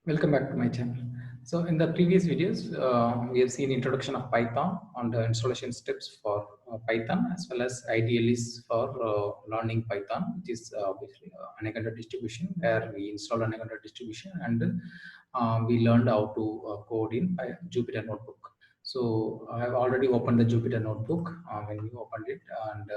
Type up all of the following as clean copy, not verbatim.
Welcome back to my channel. So in the previous videos, we have seen introduction of Python on the installation steps for Python as well as IDLEs for learning Python, which is basically Anaconda distribution where we install Anaconda distribution and we learned how to code in Jupyter Notebook. So I have already opened the Jupyter Notebook when you opened it, and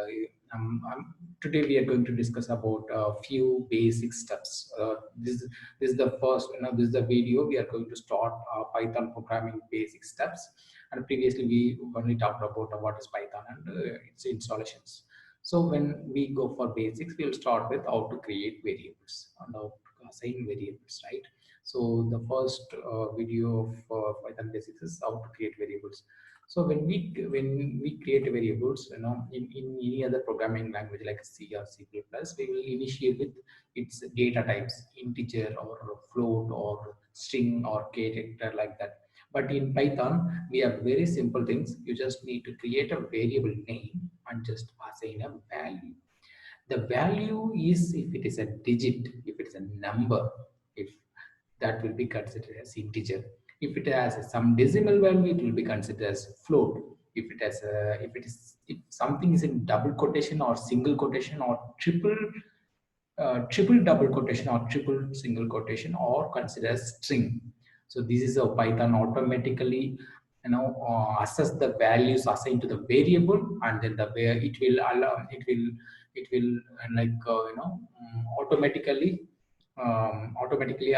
today we are going to discuss about a few basic steps. This is the first, this is the video. We are going to start Python programming basic steps. And previously we only talked about what is Python and its installations. So when we go for basics, we'll start with how to create variables and how to assign variables, right? So the first video of Python basics is how to create variables. So when we create variables, in any other programming language like C or C++, we will initiate with its data types, integer or float or string or character like that. But in Python, we have very simple things. You just need to create a variable name and just assign a value. The value is if it is a digit, if it is a number, if that will be considered as integer. If it has some decimal value, it will be considered as float. If something is in double quotation or single quotation or triple double quotation or triple single quotation or considered as string. So this is how Python automatically assess the values assigned to the variable, and then the where it will allow it will automatically automatically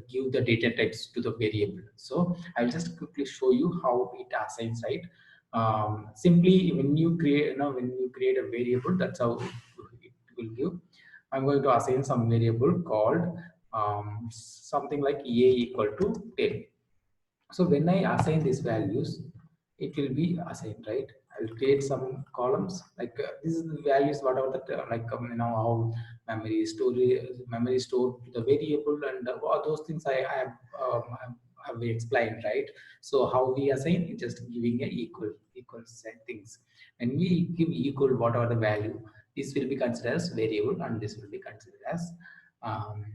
give the data types to the variable. So I'll just quickly show you how it assigns, right? Simply when you create a variable, that's how it will give. I'm going to assign some variable called something like a equal to 10. So when I assign these values, it will be assigned, right? I will create some columns like this is the values, whatever that how memory store the variable and all those things I have explained, right? So how we assign it, just giving a equal set things. When we give equal whatever the value, this will be considered as variable and this will be considered as um,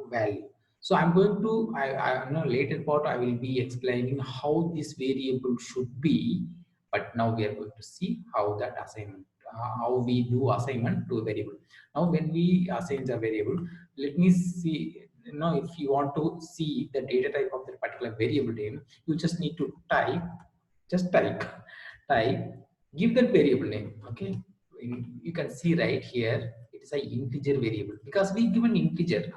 value. So I'm going to, I in a later part, I will be explaining how this variable should be. But now we are going to see how that assignment, how we do assignment to a variable. Now, when we assign a variable, let me see. If you want to see the data type of that particular variable name, you just need to just type, give that variable name. Okay, you can see right here, it is an integer variable because we give an integer.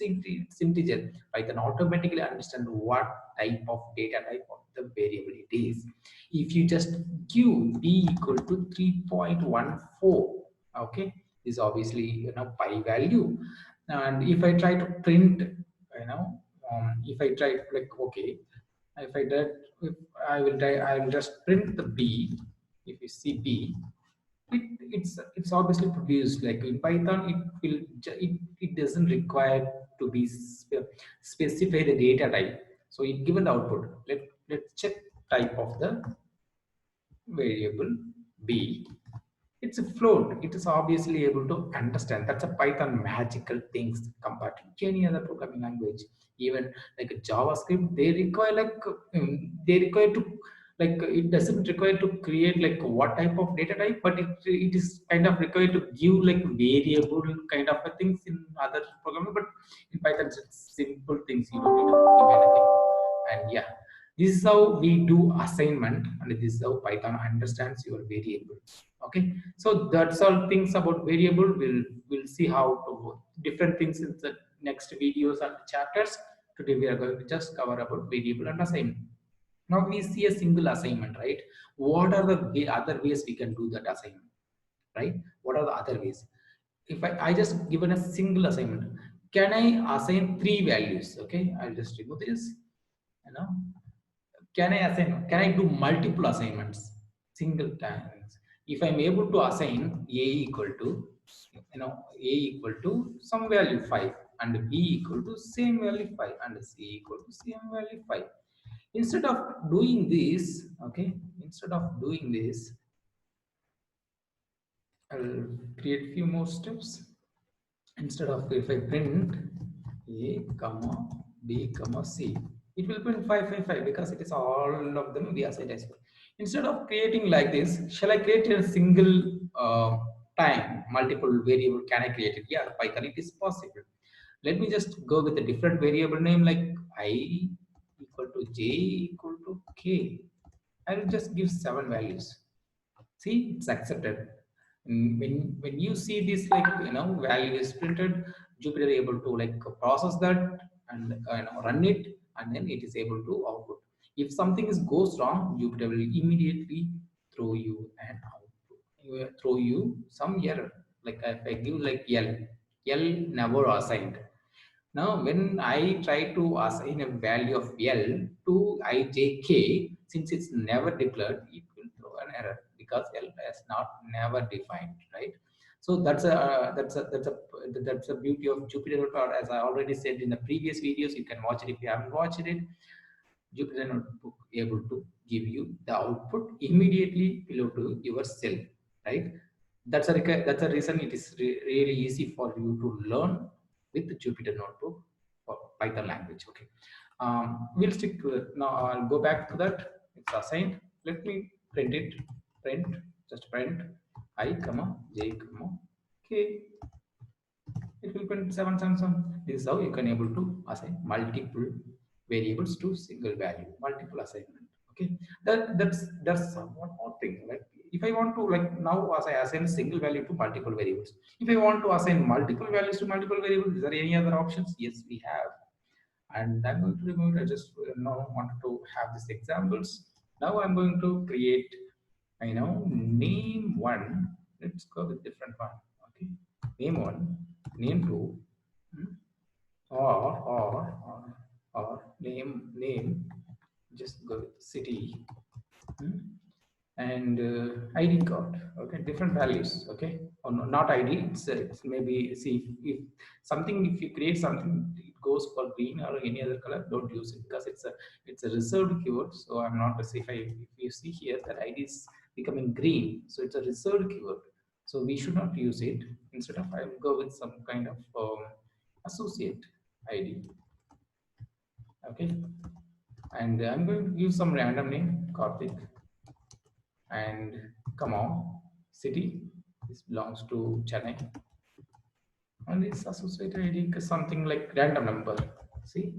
It's integer. Python automatically understand what type of data type of the variable it is. If you just give b equal to 3.14, okay, this is obviously pi value. And if I try to print, if I try like okay, if I did, if I will just print the b. If you see b, it's obviously produced like in Python. It doesn't require to be specify the data type. So it given the output. Let's check type of the variable b. It's a float. It is obviously able to understand. That's a Python magical things compared to any other programming language. Even like a JavaScript, they require to it doesn't require to create like what type of data type, but it is kind of required to give like variable kind of a things in other programming. But in Python, it's simple things. You don't need to give anything. And yeah, this is how we do assignment, and this is how Python understands your variable. Okay, so that's all things about variable. We'll see how to different things in the next videos and chapters. Today we are going to just cover about variable and assignment. Now we see a single assignment, right? What are the other ways we can do that assignment, right? What are the other ways? If I just given a single assignment, can I assign three values? Okay, I'll just remove this. You know, can I do multiple assignments single times? If I'm able to assign a equal to a equal to some value 5 and b equal to same value 5 and c equal to same value 5, instead of doing this, okay, instead of doing this, I'll create few more steps. Instead of, if I print A comma B comma C. It will print 555 because it is all of them we assigned as well. Instead of creating like this, shall I create a single time multiple variable? Can I create it? Yeah, Python it is possible. Let me just go with a different variable name like I equal to J equal to K. I will just give 7 values. See, it's accepted. When you see this, like value is printed, Jupyter able to like process that and run it, and then it is able to output. If something is goes wrong, Jupyter will immediately throw you an output, throw you some error. Like if I give like L never assigned. Now, when I try to assign a value of L to ijk, since it's never declared, it will throw an error because L is not never defined, right? So that's a beauty of Jupyter Notebook. As I already said in the previous videos, you can watch it if you haven't watched it. Jupyter Notebook able to give you the output immediately below to your cell, right? That's a reason it is really easy for you to learn with the Jupyter Notebook for Python language. Okay, we'll stick to it. Now I'll go back to that. It's assigned. Let me print it. Print, just print I comma j comma k. It will print 777. This is how you can able to assign multiple variables to single value, multiple assignment. Okay, that's one more thing. Like if I want to like now as I assign single value to multiple variables. If I want to assign multiple values to multiple variables, is there any other options? Yes, we have. And I'm going to remove it. I just now wanted to have these examples. Now I'm going to create, name one. Let's go with different one. Okay, name one, name two, hmm, or name. Just go with city. Hmm, and ID card. Okay, different values. Okay, or not ID. It's maybe see if something if you create something it goes for green or any other color, don't use it because it's a reserved keyword. So I'm not see if you see here that ID is becoming green, so it's a reserved keyword. So we should not use it. Instead of I will go with some kind of associate ID. Okay, and I'm going to give some random name Karthik and come on city. This belongs to Chennai and this associated ID is something like random number. See,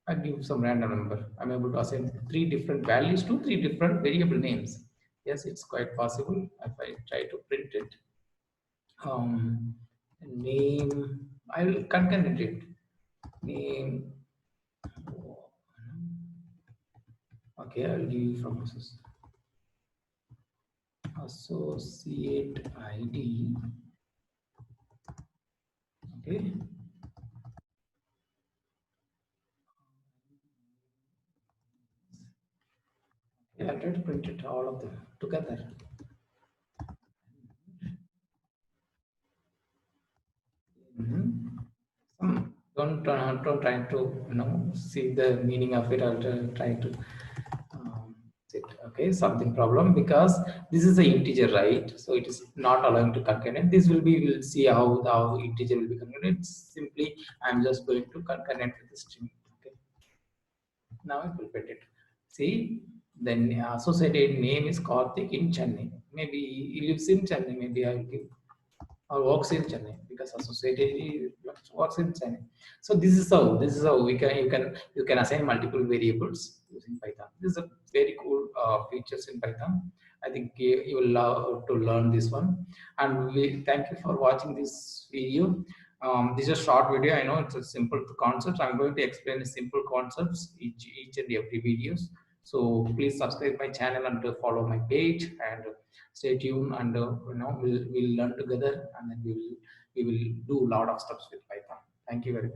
I give some random number. I'm able to assign three different values to three different variable names. Yes, it's quite possible if I try to print it. Name, I will concatenate it. Name, okay, I'll give you from associate ID. Okay, yeah, I'll try to print it all of them together. Don't try to see the meaning of it or try to sit. Okay, something problem because this is an integer, right? So it is not allowing to concatenate. This will be we'll see how integer will be concatenated. It's simply I'm just going to concatenate with the string. Okay, now it will print it. See, then associated name is Karthik in Chennai. Maybe he lives in Chennai. Maybe I will give or works in Chennai because associated works in Chennai. So this is how you can assign multiple variables using Python. This is a very cool features in Python. I think you will love to learn this one. And we thank you for watching this video. This is a short video. I know it's a simple concept. I'm going to explain the simple concepts each and every videos. So please subscribe my channel and follow my page and stay tuned and we'll learn together and then we will do a lot of stuff with Python. Thank you very much.